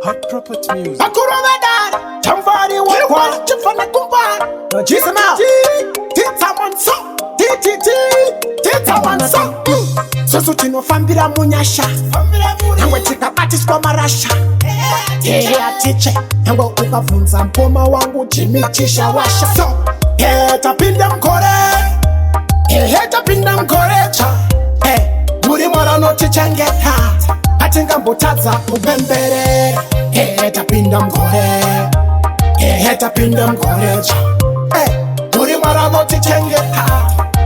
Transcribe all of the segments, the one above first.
Hot property music. Akurumedar, Jamvari Wakwa, Chifana Kumba, no Jisama, Tita Manso, Tita Manso, Sosutino Fambira Munyasha, and we take a parties for Marasha. Yeah, teacher, and we'll ukavunza mpoma wangu chimitisha washa. So, heta pinda mkore, heta pinda mkorecha. Muri mwana no chichangeta, atinga mbutaza ubembere. Heta pinda mkore, heta pinda mkorecha. Muri mwana no chichangeta,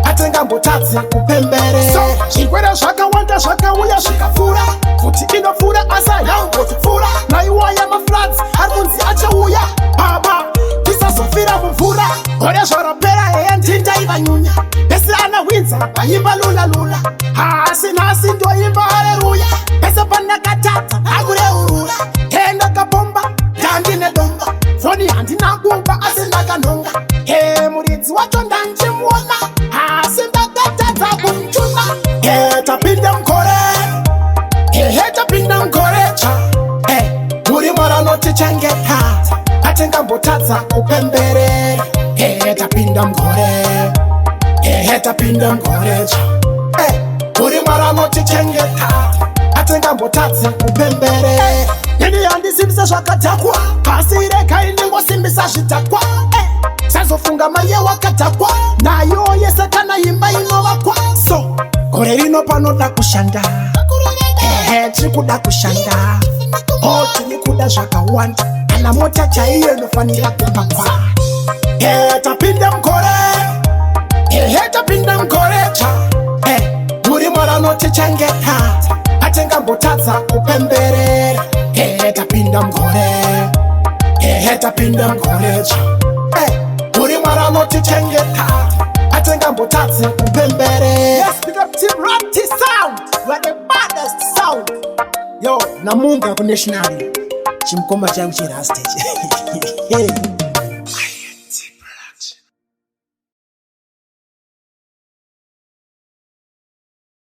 atinga mbutaza ubembere. So, shikwera shaka wanda shaka uya shikafura. Futi inofura asa yangu tifura. Na iwaya maflags, harunzi acha uya. Baba, kisa sofira mvura. Ore shora pera tinta iba nyunya. Pesa ana winza, ayimba lula lula. Hasi nasi ndo imba haleluya. Pesa panda katata, agure urula. Henda kapomba, dandine domba. Foni handi na gumba, asina kanonga. Muridzi wacho ndanchi mwona. Hasi ndakatata kumchuna. Heta pinda mkore. Heta pinda mkorecha. Muri mwana noti changeta. Atenga mbutaza upembere. Heta pinda mkore. Heta pinda mkorecha. Muri mwana noti changeta. Atenga mbutaza upembere. Nini yandi simbisa shakatakwa. Pasire kaindi simbisa shitakwa. Sazo funga maye wakatakwa. Na yo yesekana imba ino wakwa. So, korerino panoda kushanda. Chikuda kushanda. Chikuda shaka wanda. Ana mota chaiye nofanira kupakwa. Heta pinda mkore. Heta pinda mkorecha. Muri mwana noti changeta. Atenga mbutaza upembere. Heta pinda mkore. Heta pinda mkorecha. Muri mwana noti changeta. Atenga mbutaza upembere. Let's pick up Team Ratty Sound. You are the baddest sound. Yo, Namunga National. Chimkomba changu chira stage.